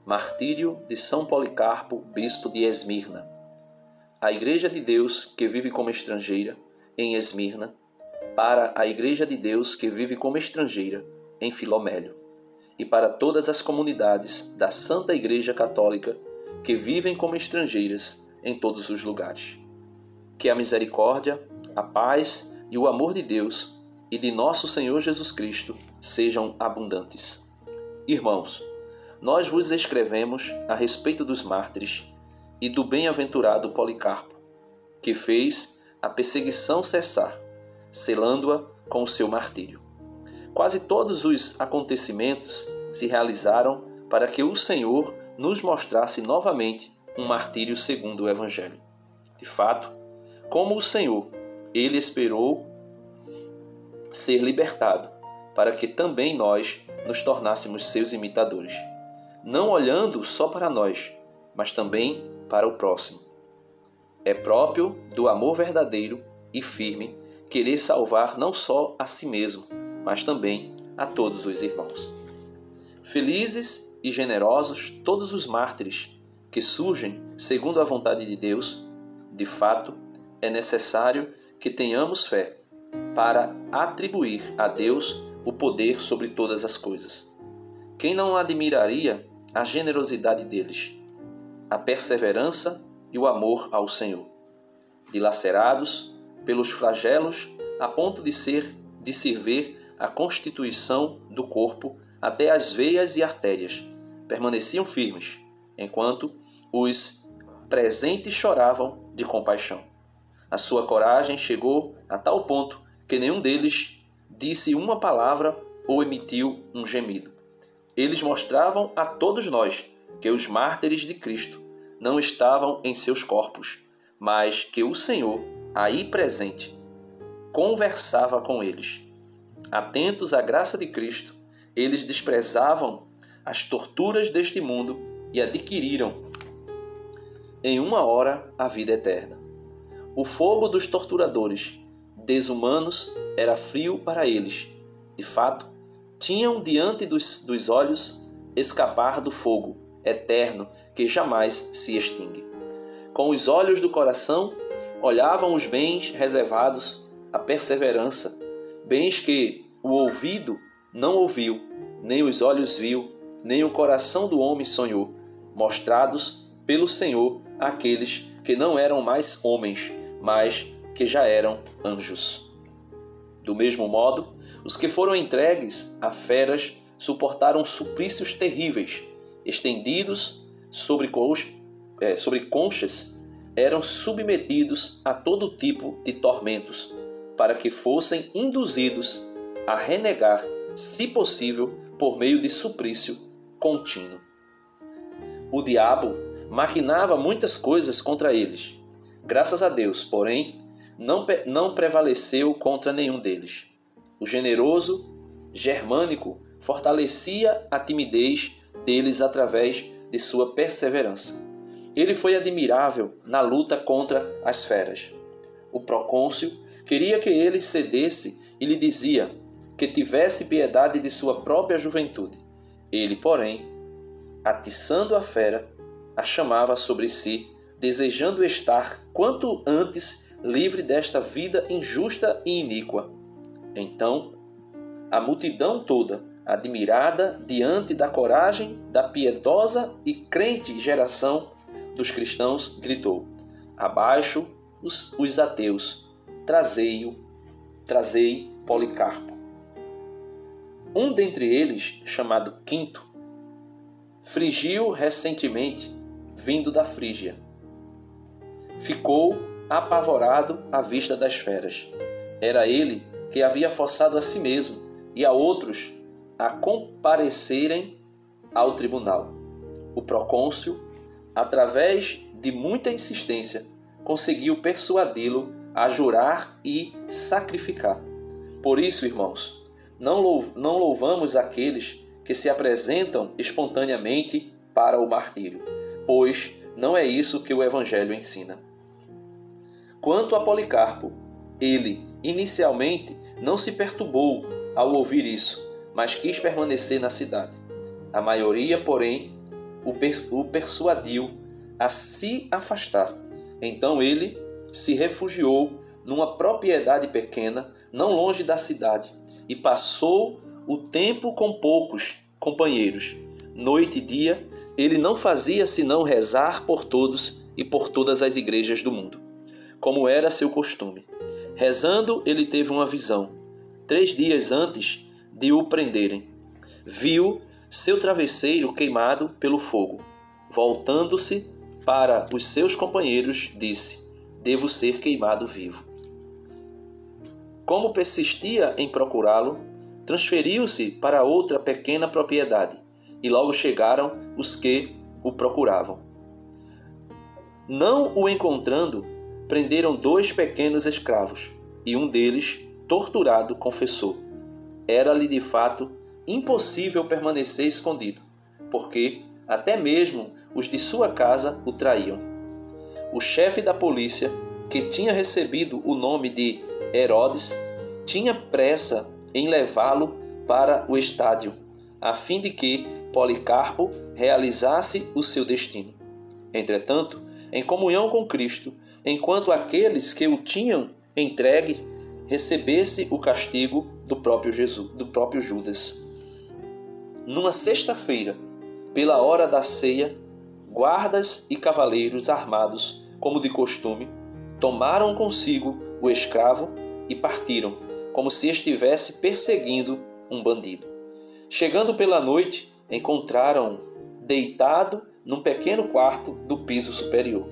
Martírio de São Policarpo, bispo de Esmirna. A Igreja de Deus que vive como estrangeira em Esmirna, para a Igreja de Deus que vive como estrangeira em Filomélio, e para todas as comunidades da Santa Igreja Católica que vivem como estrangeiras em todos os lugares. Que a misericórdia, a paz e o amor de Deus e de nosso Senhor Jesus Cristo sejam abundantes. Irmãos, nós vos escrevemos a respeito dos mártires e do bem-aventurado Policarpo, que fez a perseguição cessar, selando-a com o seu martírio. Quase todos os acontecimentos se realizaram para que o Senhor nos mostrasse novamente um martírio segundo o Evangelho. De fato, como o Senhor, ele esperou ser libertado, para que também nós nos tornássemos seus imitadores, não olhando só para nós, mas também para o próximo. É próprio do amor verdadeiro e firme querer salvar não só a si mesmo, mas também a todos os irmãos. Felizes e generosos todos os mártires que surgem segundo a vontade de Deus. De fato, é necessário que tenhamos fé para atribuir a Deus o poder sobre todas as coisas. Quem não admiraria a generosidade deles, a perseverança e o amor ao Senhor, dilacerados pelos flagelos a ponto de servir a constituição do corpo até as veias e artérias, permaneciam firmes, enquanto os presentes choravam de compaixão. A sua coragem chegou a tal ponto que nenhum deles disse uma palavra ou emitiu um gemido. Eles mostravam a todos nós que os mártires de Cristo não estavam em seus corpos, mas que o Senhor, aí presente, conversava com eles. Atentos à graça de Cristo, eles desprezavam as torturas deste mundo e adquiriram em uma hora a vida eterna. O fogo dos torturadores desumanos era frio para eles. De fato, tinham diante dos olhos escapar do fogo eterno que jamais se extingue. Com os olhos do coração, olhavam os bens reservados à perseverança, bens que o ouvido não ouviu, nem os olhos viu, nem o coração do homem sonhou, mostrados pelo Senhor àqueles que não eram mais homens, mas que já eram anjos. Do mesmo modo, os que foram entregues a feras suportaram suplícios terríveis, estendidos sobre conchas, eram submetidos a todo tipo de tormentos, para que fossem induzidos a renegar, se possível, por meio de suplício contínuo. O diabo maquinava muitas coisas contra eles. Graças a Deus, porém, não prevaleceu contra nenhum deles. O generoso Germânico fortalecia a timidez deles através de sua perseverança. Ele foi admirável na luta contra as feras. O procônsul queria que ele cedesse e lhe dizia que tivesse piedade de sua própria juventude. Ele, porém, atiçando a fera, a chamava sobre si, desejando estar quanto antes livre desta vida injusta e iníqua. Então, a multidão toda, admirada diante da coragem da piedosa e crente geração dos cristãos, gritou: abaixo os ateus, trazei Policarpo. Um dentre eles, chamado Quinto, frigiu recentemente, vindo da Frígia. Ficou apavorado à vista das feras. Era ele que havia forçado a si mesmo e a outros a comparecerem ao tribunal. O procônsul, através de muita insistência, conseguiu persuadi-lo a jurar e sacrificar. Por isso, irmãos, não louvamos aqueles que se apresentam espontaneamente para o martírio, pois não é isso que o Evangelho ensina. Quanto a Policarpo, ele, inicialmente, não se perturbou ao ouvir isso, mas quis permanecer na cidade. A maioria, porém, o persuadiu a se afastar. Então ele se refugiou numa propriedade pequena, não longe da cidade, e passou o tempo com poucos companheiros. Noite e dia, ele não fazia senão rezar por todos e por todas as igrejas do mundo, como era seu costume. Rezando, ele teve uma visão. 3 dias antes de o prenderem, viu seu travesseiro queimado pelo fogo. Voltando-se para os seus companheiros, disse: devo ser queimado vivo. Como persistia em procurá-lo, transferiu-se para outra pequena propriedade, e logo chegaram os que o procuravam. Não o encontrando, prenderam 2 pequenos escravos, e um deles, torturado, confessou. Era-lhe de fato impossível permanecer escondido, porque até mesmo os de sua casa o traíam. O chefe da polícia, que tinha recebido o nome de Herodes, tinha pressa em levá-lo para o estádio, a fim de que Policarpo realizasse o seu destino. Entretanto, em comunhão com Cristo, enquanto aqueles que o tinham entregue recebesse o castigo do próprio Judas. Numa sexta-feira, pela hora da ceia, guardas e cavaleiros armados, como de costume, tomaram consigo o escravo e partiram, como se estivesse perseguindo um bandido. Chegando pela noite, encontraram-o deitado num pequeno quarto do piso superior.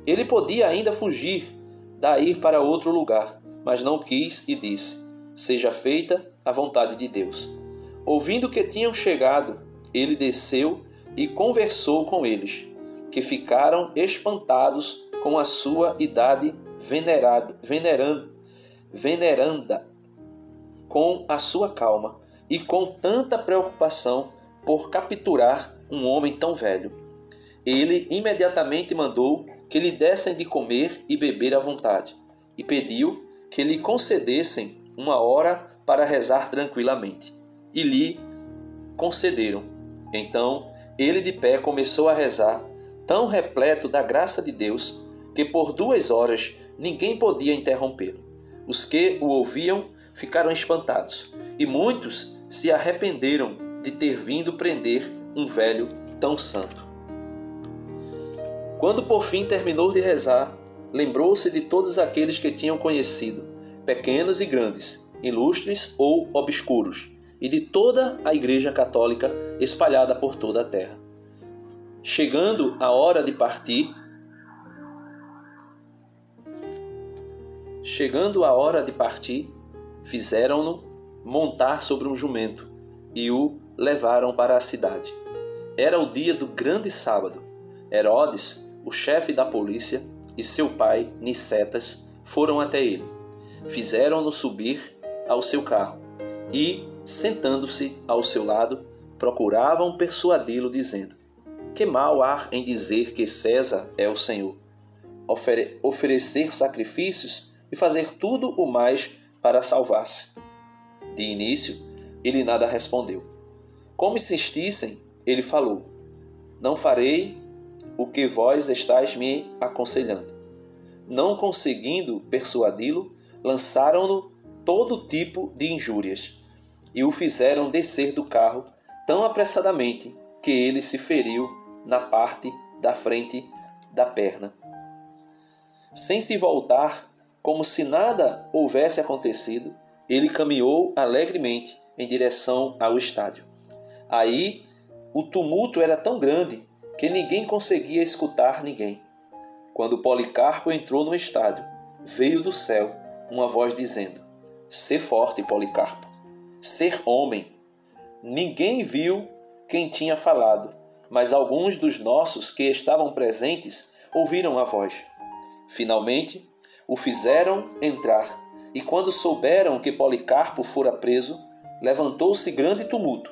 Ele podia ainda fugir, daí para outro lugar, mas não quis e disse: seja feita a vontade de Deus. Ouvindo que tinham chegado, ele desceu e conversou com eles, que ficaram espantados com a sua idade veneranda, com a sua calma e com tanta preocupação por capturar um homem tão velho. Ele imediatamente mandou que lhe dessem de comer e beber à vontade, e pediu que lhe concedessem uma hora para rezar tranquilamente. E lhe concederam. Então ele de pé começou a rezar, tão repleto da graça de Deus, que por 2 horas ninguém podia interrompê-lo. Os que o ouviam ficaram espantados, e muitos se arrependeram de ter vindo prender um velho tão santo. Quando por fim terminou de rezar, lembrou-se de todos aqueles que tinham conhecido, pequenos e grandes, ilustres ou obscuros, e de toda a Igreja Católica espalhada por toda a terra. Chegando a hora de partir, fizeram-no montar sobre um jumento e o levaram para a cidade. Era o dia do grande sábado. Herodes, o chefe da polícia, e seu pai, Nicetas, foram até ele. Fizeram-no subir ao seu carro e, sentando-se ao seu lado, procuravam persuadi-lo, dizendo: que mal há em dizer que César é o Senhor? Oferecer sacrifícios e fazer tudo o mais para salvar-se. De início, ele nada respondeu. Como insistissem, ele falou: não farei o que vós estáis me aconselhando. Não conseguindo persuadi-lo, lançaram-no todo tipo de injúrias e o fizeram descer do carro tão apressadamente que ele se feriu na parte da frente da perna. Sem se voltar, como se nada houvesse acontecido, ele caminhou alegremente em direção ao estádio. Aí o tumulto era tão grande que ninguém conseguia escutar ninguém. Quando Policarpo entrou no estádio, veio do céu uma voz dizendo: sê forte, Policarpo, ser homem. Ninguém viu quem tinha falado, mas alguns dos nossos que estavam presentes ouviram a voz. Finalmente, o fizeram entrar, e quando souberam que Policarpo fora preso, levantou-se grande tumulto.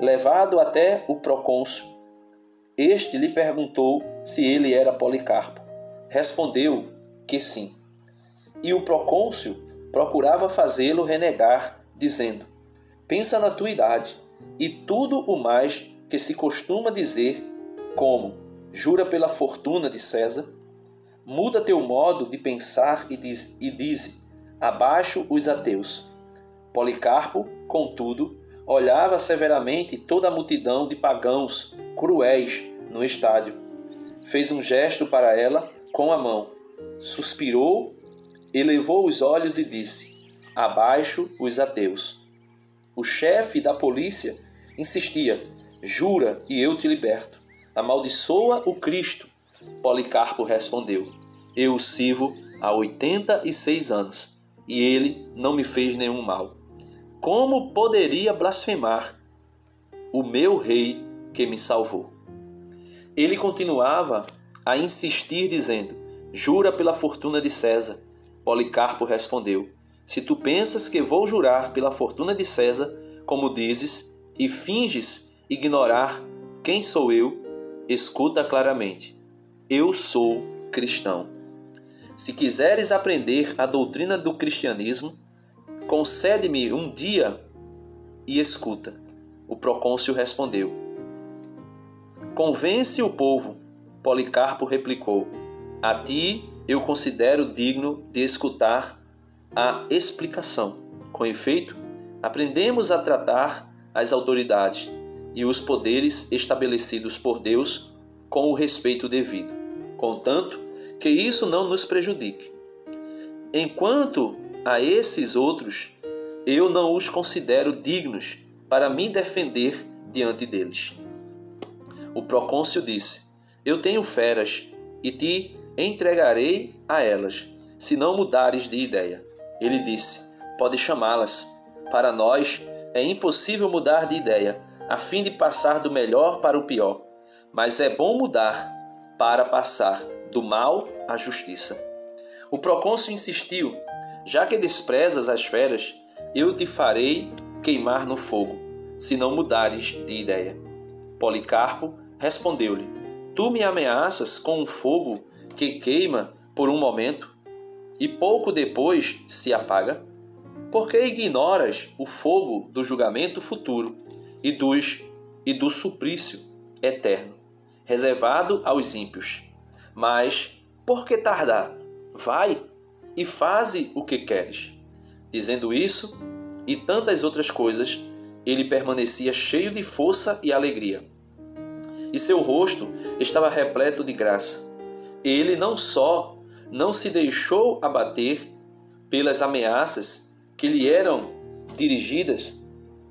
Levado até o procônsul, este lhe perguntou se ele era Policarpo. Respondeu que sim. E o procônsul procurava fazê-lo renegar, dizendo: pensa na tua idade e tudo o mais que se costuma dizer, como: jura pela fortuna de César. Muda teu modo de pensar e dize: abaixo os ateus. Policarpo, contudo, olhava severamente toda a multidão de pagãos cruéis no estádio. Fez um gesto para ela com a mão, suspirou, elevou os olhos e disse: abaixo os ateus. O chefe da polícia insistia: jura e eu te liberto. Amaldiçoa o Cristo. Policarpo respondeu: eu o sirvo há 86 anos e ele não me fez nenhum mal. Como poderia blasfemar o meu rei que me salvou? Ele continuava a insistir, dizendo: jura pela fortuna de César. Policarpo respondeu: se tu pensas que vou jurar pela fortuna de César, como dizes, e finges ignorar quem sou eu, escuta claramente: eu sou cristão. Se quiseres aprender a doutrina do cristianismo, concede-me um dia e escuta. O procônsul respondeu: convence o povo. Policarpo replicou: a ti eu considero digno de escutar a explicação. Com efeito, aprendemos a tratar as autoridades e os poderes estabelecidos por Deus com o respeito devido, contanto que isso não nos prejudique. Enquanto a esses outros, eu não os considero dignos para me defender diante deles. O procônsul disse: eu tenho feras e te entregarei a elas, se não mudares de ideia. Ele disse: pode chamá-las. Para nós é impossível mudar de ideia, a fim de passar do melhor para o pior, mas é bom mudar para passar do mal à justiça. O procônsul insistiu: já que desprezas as feras, eu te farei queimar no fogo, se não mudares de ideia. Policarpo respondeu-lhe: tu me ameaças com um fogo que queima por um momento e pouco depois se apaga? Por que ignoras o fogo do julgamento futuro e do suplício eterno, reservado aos ímpios? Mas por que tardar? Vai e faze o que queres. Dizendo isso e tantas outras coisas, ele permanecia cheio de força e alegria, e seu rosto estava repleto de graça. Ele não só não se deixou abater pelas ameaças que lhe eram dirigidas,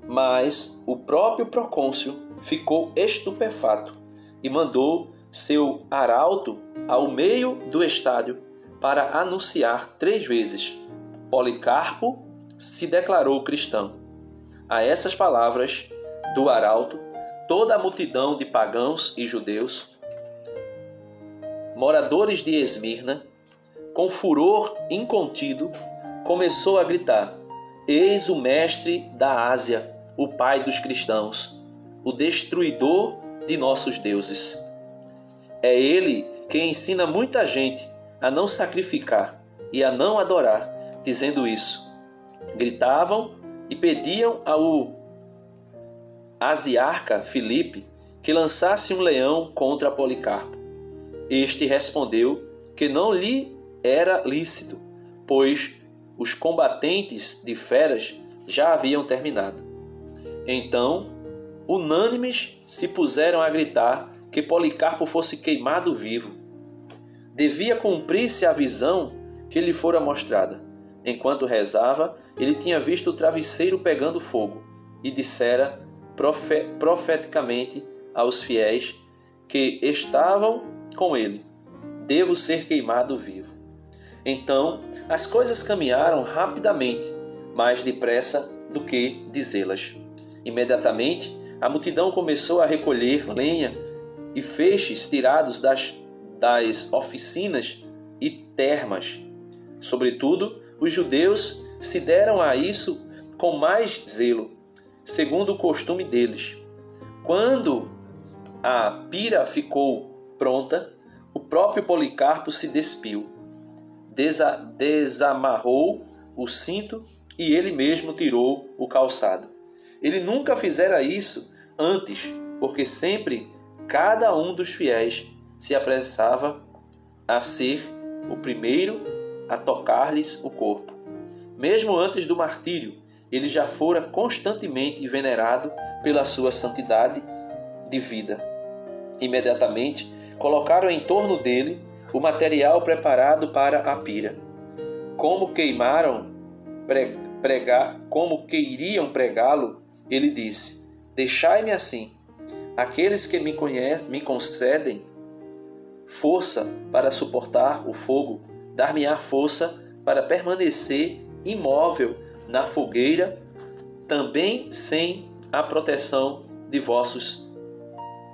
mas o próprio procônsul ficou estupefato e mandou seu arauto ao meio do estádio para anunciar 3 vezes: Policarpo se declarou cristão. A essas palavras do arauto, toda a multidão de pagãos e judeus, moradores de Esmirna, com furor incontido, começou a gritar: eis o mestre da Ásia, o pai dos cristãos, o destruidor de nossos deuses. É ele que ensina muita gente a não sacrificar e a não adorar, dizendo isso. Gritavam e pediam ao asiarca Filipe que lançasse um leão contra Policarpo. Este respondeu que não lhe era lícito, pois os combatentes de feras já haviam terminado. Então, unânimes se puseram a gritar que Policarpo fosse queimado vivo. Devia cumprir-se a visão que lhe fora mostrada. Enquanto rezava, ele tinha visto o travesseiro pegando fogo e dissera profeticamente aos fiéis que estavam com ele: devo ser queimado vivo. Então as coisas caminharam rapidamente, mais depressa do que dizê-las. Imediatamente a multidão começou a recolher lenha e feixes tirados das oficinas e termas. Sobretudo, os judeus se deram a isso com mais zelo, segundo o costume deles. Quando a pira ficou pronta, o próprio Policarpo se despiu, desamarrou o cinto e ele mesmo tirou o calçado. Ele nunca fizera isso antes, porque sempre cada um dos fiéis se apressava a ser o primeiro a tocar-lhes o corpo. Mesmo antes do martírio, ele já fora constantemente venerado pela sua santidade de vida. Imediatamente, colocaram em torno dele o material preparado para a pira. Como queriam pregá-lo, ele disse: deixai-me assim. Aqueles que me concedem força para suportar o fogo, dar-me-á força para permanecer imóvel na fogueira, também sem a proteção de vossos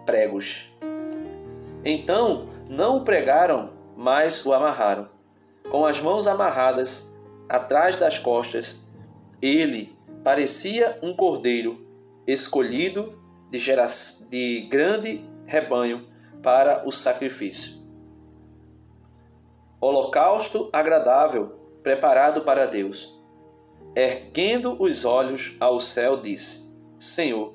pregos. Então não o pregaram, mas o amarraram. Com as mãos amarradas atrás das costas, ele parecia um cordeiro escolhido de grande rebanho para o sacrifício. Holocausto agradável, preparado para Deus. Erguendo os olhos ao céu, disse: Senhor,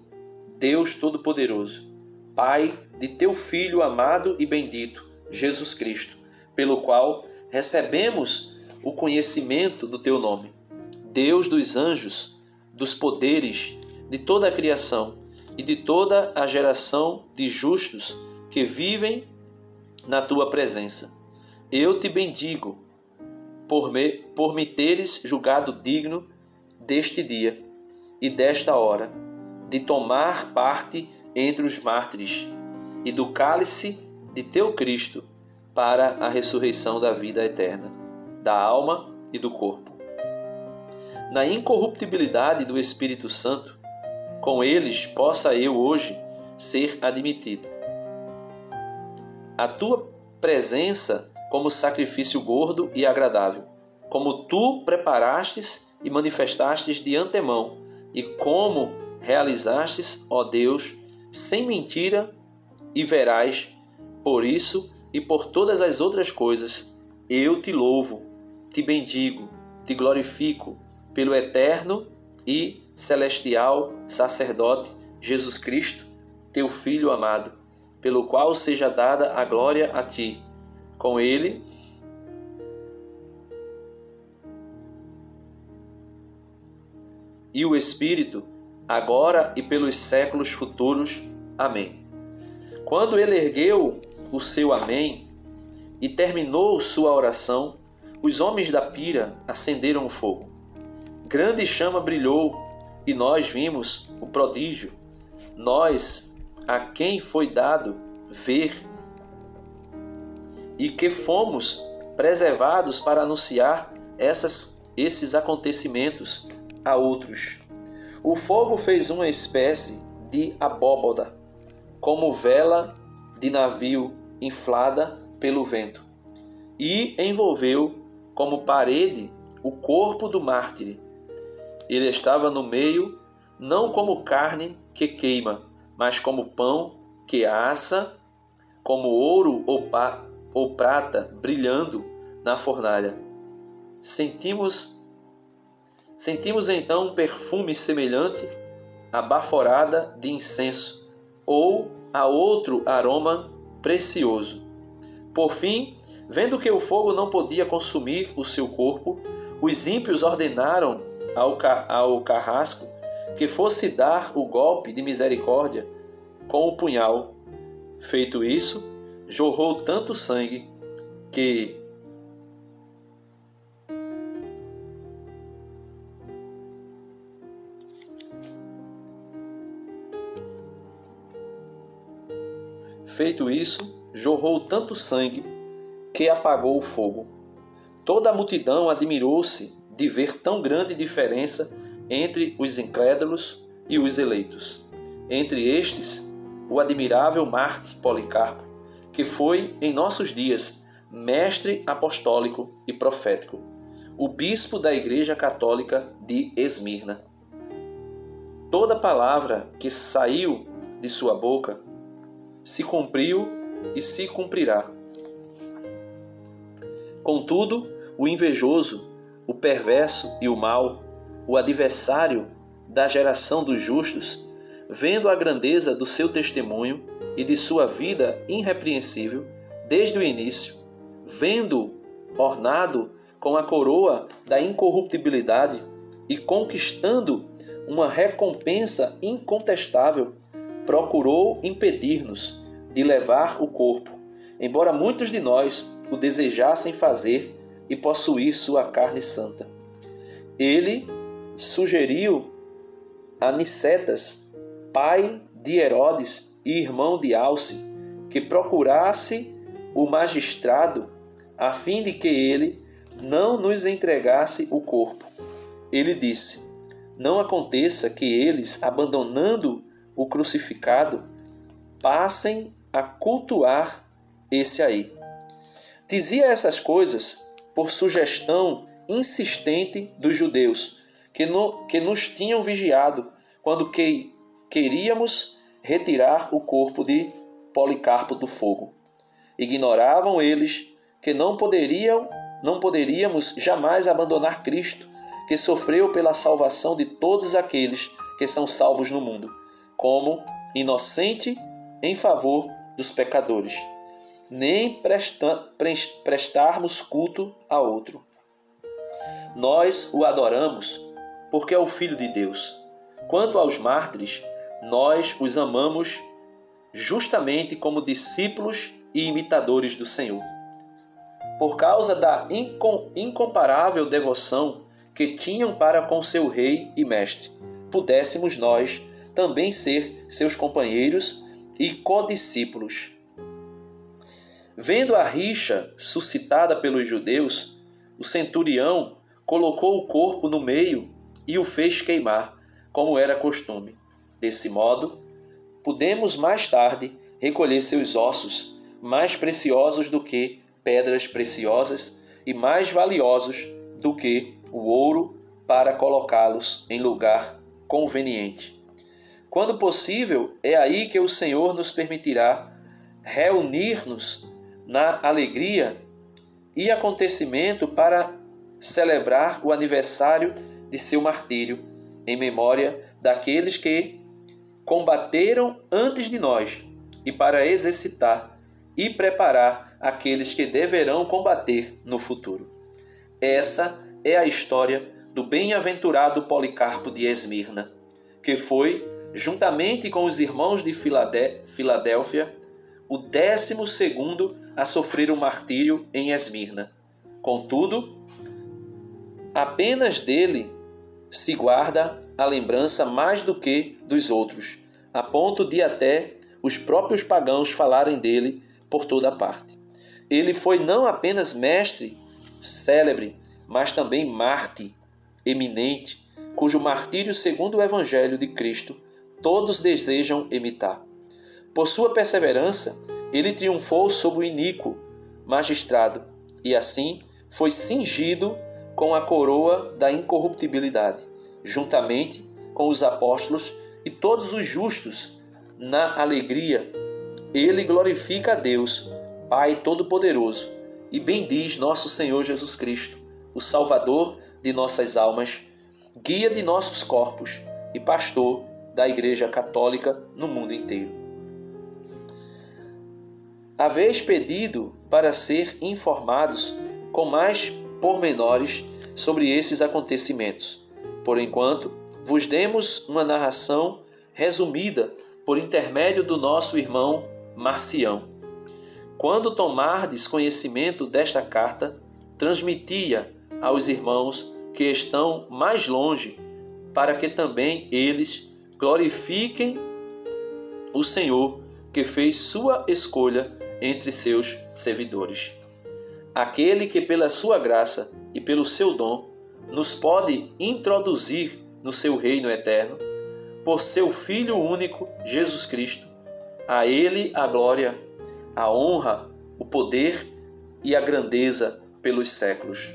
Deus Todo-Poderoso, Pai de teu Filho amado e bendito, Jesus Cristo, pelo qual recebemos o conhecimento do teu nome, Deus dos anjos, dos poderes, de toda a criação e de toda a geração de justos que vivem na tua presença. Eu te bendigo por me teres julgado digno deste dia e desta hora, de tomar parte entre os mártires e do cálice de teu Cristo para a ressurreição da vida eterna, da alma e do corpo. Na incorruptibilidade do Espírito Santo, com eles possa eu hoje ser admitido. A tua presença como sacrifício gordo e agradável, como tu preparastes e manifestastes de antemão, e como realizastes, ó Deus, sem mentira e veraz. Por isso e por todas as outras coisas, eu te louvo, te bendigo, te glorifico, pelo eterno e celestial sacerdote Jesus Cristo, teu Filho amado, pelo qual seja dada a glória a ti, com ele e o Espírito, agora e pelos séculos futuros. Amém. Quando ele ergueu o seu amém e terminou sua oração, os homens da pira acenderam o fogo. Grande chama brilhou e nós vimos o prodígio. Nós, a quem foi dado ver e que fomos preservados para anunciar esses acontecimentos a outros. O fogo fez uma espécie de abóboda, como vela de navio inflada pelo vento, e envolveu como parede o corpo do mártir. Ele estava no meio, não como carne que queima, mas como pão que assa, como ouro ou prata brilhando na fornalha. Sentimos então um perfume semelhante à baforada de incenso ou a outro aroma precioso. Por fim, vendo que o fogo não podia consumir o seu corpo, os ímpios ordenaram ao carrasco que fosse dar o golpe de misericórdia com o punhal. Feito isso, jorrou tanto sangue que apagou o fogo. Toda a multidão admirou-se de ver tão grande diferença entre os incrédulos e os eleitos. Entre estes, o admirável Marte Policarpo, que foi, em nossos dias, mestre apostólico e profético, o bispo da Igreja Católica de Esmirna. Toda palavra que saiu de sua boca se cumpriu e se cumprirá. Contudo, o invejoso, o perverso e o mau, o adversário da geração dos justos, vendo a grandeza do seu testemunho e de sua vida irrepreensível desde o início, vendo ornado com a coroa da incorruptibilidade e conquistando uma recompensa incontestável, procurou impedir-nos de levar o corpo, embora muitos de nós o desejassem fazer e possuir sua carne santa. Ele sugeriu a Nicetas, pai de Herodes e irmão de Alce, que procurasse o magistrado a fim de que ele não nos entregasse o corpo. Ele disse: não aconteça que eles, abandonando o crucificado, passem a cultuar esse aí. Dizia essas coisas por sugestão insistente dos judeus, que nos tinham vigiado quando queríamos retirar o corpo de Policarpo do fogo. Ignoravam eles que não poderíamos jamais abandonar Cristo, que sofreu pela salvação de todos aqueles que são salvos no mundo, como inocente em favor dos pecadores, nem prestarmos culto a outro. Nós o adoramos porque é o Filho de Deus. Quanto aos mártires, nós os amamos justamente como discípulos e imitadores do Senhor. Por causa da incomparável devoção que tinham para com seu rei e mestre, pudéssemos nós também ser seus companheiros e codiscípulos. Vendo a rixa suscitada pelos judeus, o centurião colocou o corpo no meio e o fez queimar, como era costume. Desse modo, pudemos mais tarde recolher seus ossos, mais preciosos do que pedras preciosas e mais valiosos do que o ouro, para colocá-los em lugar conveniente. Quando possível, é aí que o Senhor nos permitirá reunir-nos na alegria e acontecimento para celebrar o aniversário de seu martírio, em memória daqueles que combateram antes de nós, e para exercitar e preparar aqueles que deverão combater no futuro. Essa é a história do bem-aventurado Policarpo de Esmirna, que foi, juntamente com os irmãos de Filadélfia, o 12º a sofrer o martírio em Esmirna. Contudo, apenas dele se guarda a lembrança mais do que dos outros, a ponto de até os próprios pagãos falarem dele por toda parte. Ele foi não apenas mestre célebre, mas também mártir eminente, cujo martírio, segundo o Evangelho de Cristo, todos desejam imitar. Por sua perseverança, ele triunfou sobre o iníquo magistrado e assim foi cingido com a coroa da incorruptibilidade, juntamente com os apóstolos e todos os justos. Na alegria, ele glorifica a Deus, Pai Todo-Poderoso, e bendiz nosso Senhor Jesus Cristo, o Salvador de nossas almas, guia de nossos corpos e pastor da Igreja Católica no mundo inteiro. Haveis pedido para ser informados com mais pormenores sobre esses acontecimentos. Por enquanto, vos demos uma narração resumida por intermédio do nosso irmão Marcião. Quando tomardes conhecimento desta carta, transmiti-a aos irmãos que estão mais longe, para que também eles glorifiquem o Senhor, que fez sua escolha entre seus servidores. Aquele que pela sua graça e pelo seu dom nos pode introduzir no seu reino eterno, por seu Filho único, Jesus Cristo. A Ele a glória, a honra, o poder e a grandeza pelos séculos.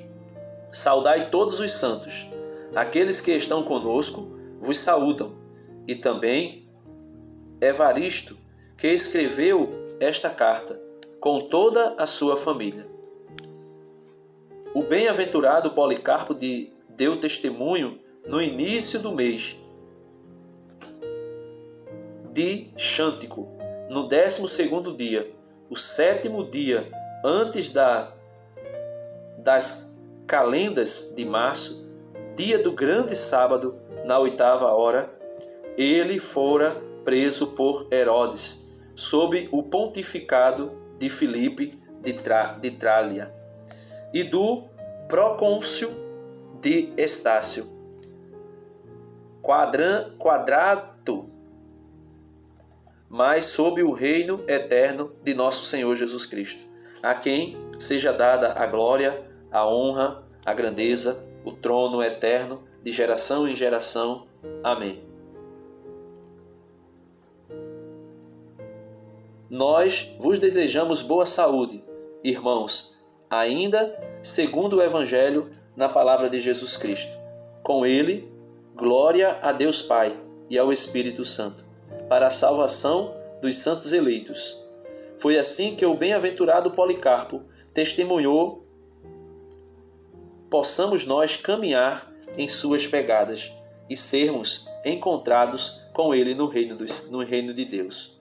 Saudai todos os santos. Aqueles que estão conosco vos saúdam, e também Evaristo, que escreveu esta carta, com toda a sua família. O bem-aventurado Policarpo deu testemunho no início do mês de Xântico, no 12º dia, o 7º dia antes das calendas de março, dia do grande sábado, na 8ª hora, ele fora preso por Herodes, sob o pontificado de Filipe de Trália e do procônsul de Estácio, Quadrato, mas sob o reino eterno de nosso Senhor Jesus Cristo, a quem seja dada a glória, a honra, a grandeza, o trono eterno, de geração em geração. Amém. Nós vos desejamos boa saúde, irmãos, ainda segundo o Evangelho na palavra de Jesus Cristo. Com ele, glória a Deus Pai e ao Espírito Santo, para a salvação dos santos eleitos. Foi assim que o bem-aventurado Policarpo testemunhou, possamos nós caminhar em suas pegadas e sermos encontrados com ele no reino de Deus.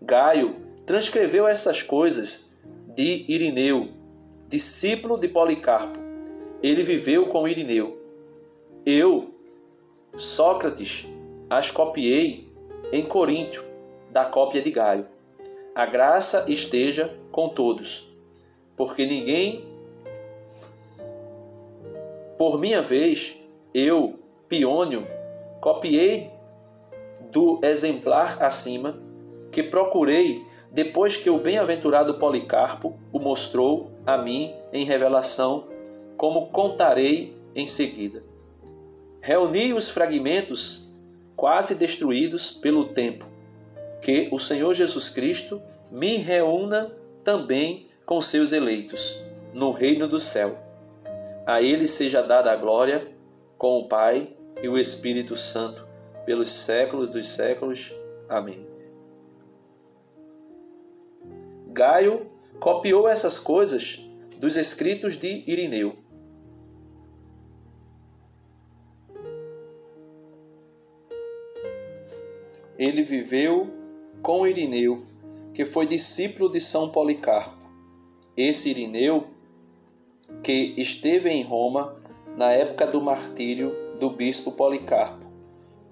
Gaio transcreveu essas coisas de Irineu, discípulo de Policarpo. Ele viveu com Irineu. Eu, Sócrates, as copiei em Coríntio, da cópia de Gaio. A graça esteja com todos, porque ninguém, por minha vez, eu, Piônio, copiei do exemplar acima, que procurei depois que o bem-aventurado Policarpo o mostrou a mim em revelação, como contarei em seguida. Reuni os fragmentos quase destruídos pelo tempo, que o Senhor Jesus Cristo me reúna também com seus eleitos, no reino do céu. A ele seja dada a glória, com o Pai e o Espírito Santo, pelos séculos dos séculos. Amém. Gaio copiou essas coisas dos escritos de Irineu. Ele viveu com Irineu, que foi discípulo de São Policarpo. Esse Irineu, que esteve em Roma na época do martírio do bispo Policarpo,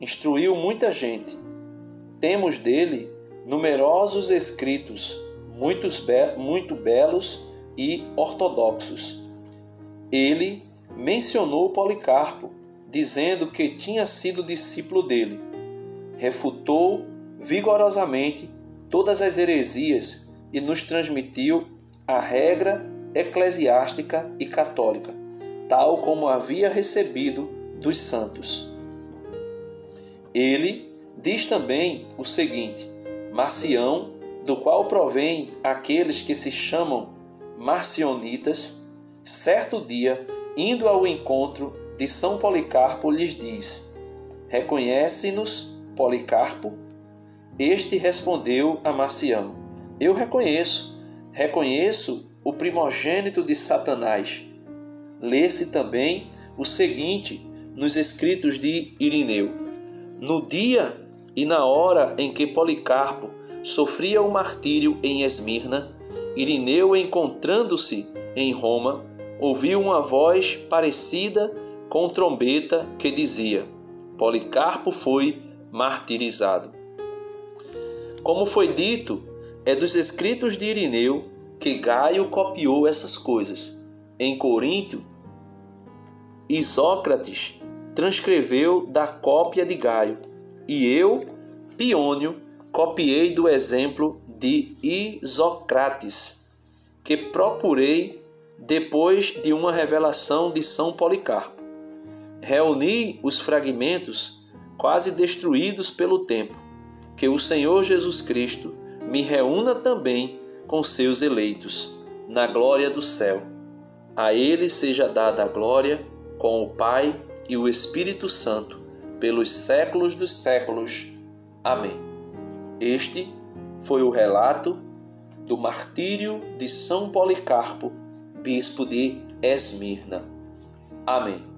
instruiu muita gente. Temos dele numerosos escritos, muito belos e ortodoxos. Ele mencionou Policarpo, dizendo que tinha sido discípulo dele. Refutou vigorosamente todas as heresias e nos transmitiu a regra eclesiástica e católica, tal como havia recebido dos santos. Ele diz também o seguinte: Marcião, do qual provém aqueles que se chamam marcionitas, certo dia, indo ao encontro de São Policarpo, lhes diz: Reconhece-nos, Policarpo? Este respondeu a Marcião: Eu reconheço o primogênito de Satanás. Lê-se também o seguinte nos escritos de Irineu: No dia e na hora em que Policarpo sofria o martírio em Esmirna, Irineu, encontrando-se em Roma, ouviu uma voz parecida com trombeta que dizia: Policarpo foi martirizado. Como foi dito, é dos escritos de Irineu que Gaio copiou essas coisas. Em Coríntio, Isócrates transcreveu da cópia de Gaio, e eu, Piônio, copiei do exemplo de Isócrates, que procurei depois de uma revelação de São Policarpo. Reuni os fragmentos quase destruídos pelo tempo, que o Senhor Jesus Cristo me reúna também com seus eleitos, na glória do céu. A Ele seja dada a glória com o Pai e o Espírito Santo, pelos séculos dos séculos. Amém. Este foi o relato do martírio de São Policarpo, bispo de Esmirna. Amém.